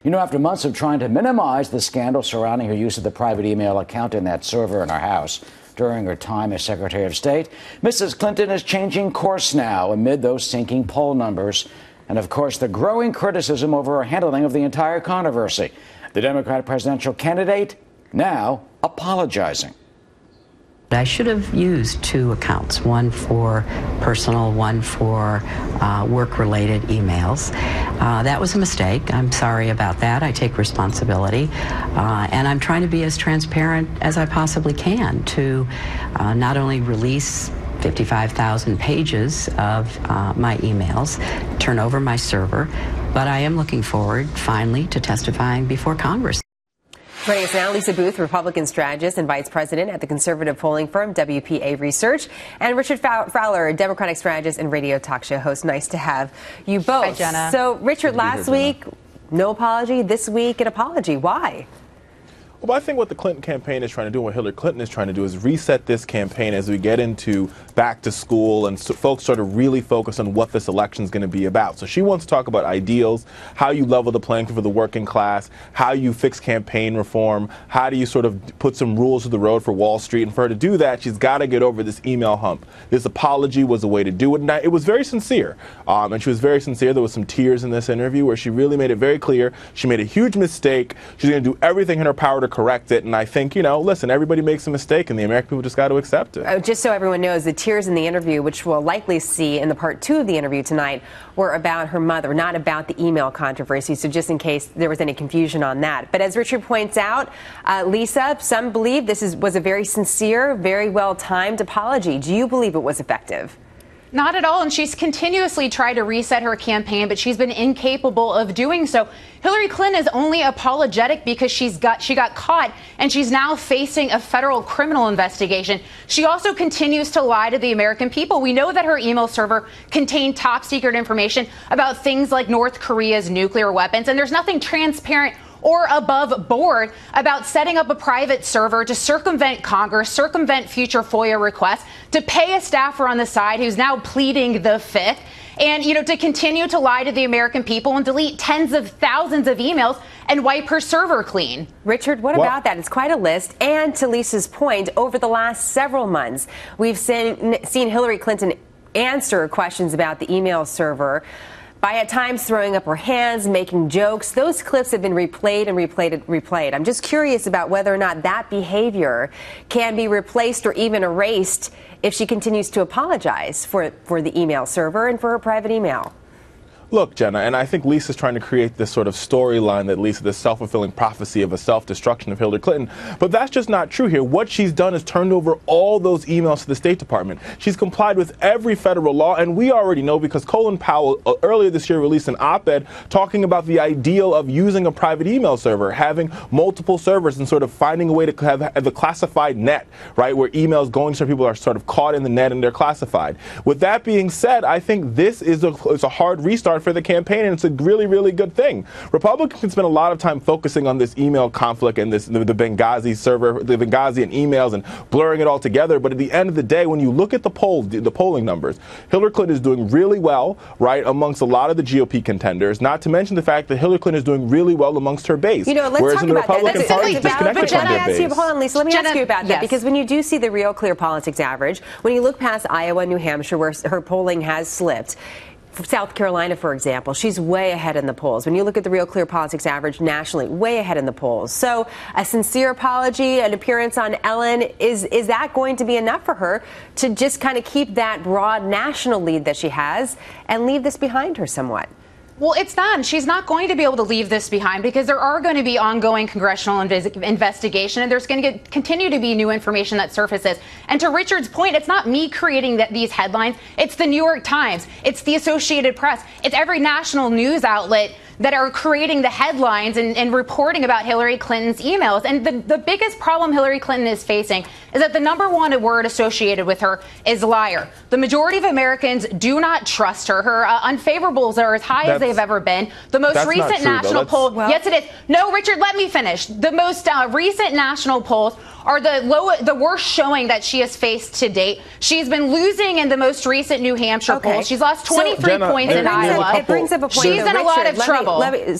You know, after months of trying to minimize the scandal surrounding her use of the private email account in that server in her house during her time as Secretary of State, Mrs. Clinton is changing course now amid those sinking poll numbers and, of course, the growing criticism over her handling of the entire controversy. The Democratic presidential candidate now apologizing. I should have used two accounts, one for personal, one for work-related emails. That was a mistake. I'm sorry about that. I take responsibility. And I'm trying to be as transparent as I possibly can to not only release 55,000 pages of my emails, turn over my server, but I am looking forward, finally, to testifying before Congress. Joining us now, Lisa Booth, Republican strategist and vice president at the conservative polling firm WPA Research, and Richard Fowler, Democratic strategist and radio talk show host. Nice to have you both. Hi, Jenna. So, Richard, last week, no apology. This week, an apology. Why? Well, I think what the Clinton campaign is trying to do, what Hillary Clinton is trying to do, is reset this campaign as we get into back to school and folks sort of really focus on what this election is going to be about. So she wants to talk about ideals, how you level the playing field for the working class, how you fix campaign reform, how do you sort of put some rules to the road for Wall Street. And for her to do that, she's got to get over this email hump. This apology was a way to do it. And it was very sincere. And she was very sincere. There was some tears in this interview where she really made it very clear she made a huge mistake. She's going to do everything in her power to correct it. And I think, listen, everybody makes a mistake and the American people just got to accept it. Just so everyone knows, the tears in the interview, which we'll likely see in the part 2 of the interview tonight, were about her mother, not about the email controversy. So just in case there was any confusion on that. But as Richard points out, Lisa, some believe this was a very sincere, very well-timed apology. Do you believe it was effective? Not at all, and she's continuously tried to reset her campaign, but she's been incapable of doing so. Hillary Clinton is only apologetic because she got caught, and she's now facing a federal criminal investigation. She also continues to lie to the American people. We know that her email server contained top secret information about things like North Korea's nuclear weapons, and there's nothing transparent or above board about setting up a private server to circumvent Congress, circumvent future FOIA requests, to pay a staffer on the side who's now pleading the fifth, and, to continue to lie to the American people and delete tens of thousands of emails and wipe her server clean. Richard, what about that? It's quite a list. And to Lisa's point, over the last several months, we've seen Hillary Clinton answer questions about the email server by at times throwing up her hands, making jokes. Those clips have been replayed and replayed and replayed. I'm just curious about whether or not that behavior can be replaced or even erased if she continues to apologize for the email server and for her private email. Look, Jenna, and I think Lisa's trying to create this sort of storyline that leads to this self-fulfilling prophecy of a self-destruction of Hillary Clinton. But that's just not true here. What she's done is turned over all those emails to the State Department. She's complied with every federal law, and we already know because Colin Powell earlier this year released an op-ed talking about the ideal of using a private email server, having multiple servers and sort of finding a way to have the classified net, right, where emails going to people are sort of caught in the net and they're classified. With that being said, I think this is a hard restart for the campaign, and it's a really, really good thing. Republicans can spend a lot of time focusing on this email conflict and the Benghazi server, the Benghazi and emails, and blurring it all together. But at the end of the day, when you look at the polling numbers, Hillary Clinton is doing really well, right, amongst a lot of the GOP contenders. Not to mention the fact that Hillary Clinton is doing really well amongst her base. Let's whereas talk in the about Republican that. Party, disconnected from their base. Hold on, Lisa. Let me ask you about that, yes. because when you do see the Real Clear Politics average, when you look past Iowa and New Hampshire, where her polling has slipped, South Carolina, for example, she's way ahead in the polls. When you look at the Real Clear Politics average nationally, way ahead in the polls. So a sincere apology, an appearance on Ellen, is that going to be enough for her to just kind of keep that broad national lead that she has and leave this behind her somewhat? Well, it's not. She's not going to be able to leave this behind because there are going to be ongoing congressional investigation, and there's going to continue to be new information that surfaces. And to Richard's point, it's not me creating these headlines. It's the New York Times. It's the Associated Press. It's every national news outlet that are creating the headlines and reporting about Hillary Clinton's emails. And the biggest problem Hillary Clinton is facing is that the number one word associated with her is liar. The majority of Americans do not trust her. Her unfavorables are as high as they've ever been. The most recent national poll, yes, it is. No, Richard, let me finish. The most recent national polls are the worst showing that she has faced to date. She's been losing in the most recent New Hampshire poll. She's lost 23 points in Iowa. It brings up a point. She's in a lot of trouble.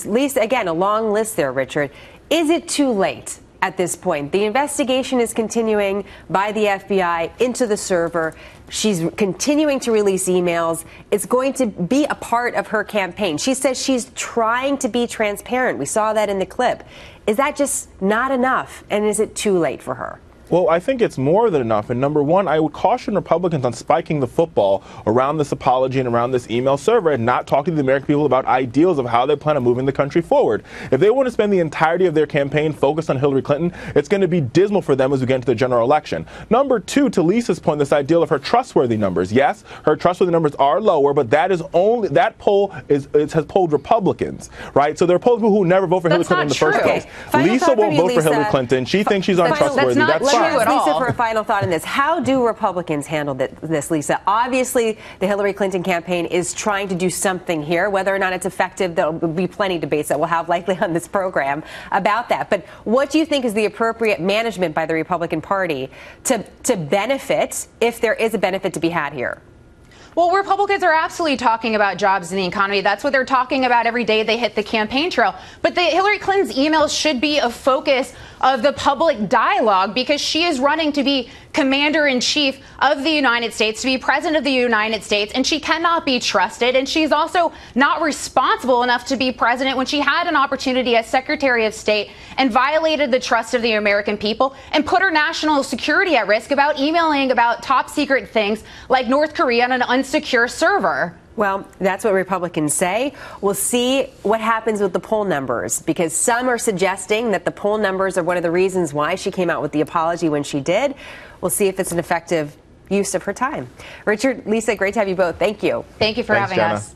Lisa, again, a long list there, Richard. Is it too late at this point? The investigation is continuing by the FBI into the server. She's continuing to release emails. It's going to be a part of her campaign. She says she's trying to be transparent. We saw that in the clip. Is that just not enough? And is it too late for her? Well, I think it's more than enough. And number one, I would caution Republicans on spiking the football around this apology and around this email server and not talking to the American people about ideals of how they plan on moving the country forward. If they want to spend the entirety of their campaign focused on Hillary Clinton, it's going to be dismal for them as we get into the general election. Number two, to Lisa's point, this ideal of her trustworthy numbers. Yes, her trustworthy numbers are lower, but that poll has polled Republicans, right? So there are polls people who never vote for Hillary Clinton in the first place. Lisa won't vote for Hillary Clinton. She thinks she's untrustworthy. That's Lisa, for a final thought on this. How do Republicans handle this, Lisa? Obviously, the Hillary Clinton campaign is trying to do something here. Whether or not it's effective, there will be plenty of debates that we'll have likely on this program about that. But what do you think is the appropriate management by the Republican Party to benefit, if there is a benefit to be had here? Well, Republicans are absolutely talking about jobs in the economy. That's what they're talking about every day they hit the campaign trail. But Hillary Clinton's emails should be a focus of the public dialogue because she is running to be commander-in-chief of the United States, to be president of the United States, and she cannot be trusted. And she's also not responsible enough to be president when she had an opportunity as Secretary of State and violated the trust of the American people and put her national security at risk about emailing about top secret things like North Korea on an unsecure server. Well, that's what Republicans say. We'll see what happens with the poll numbers, because some are suggesting that the poll numbers are one of the reasons why she came out with the apology when she did. We'll see if it's an effective use of her time. Richard, Lisa, great to have you both. Thank you. Thank you for having us.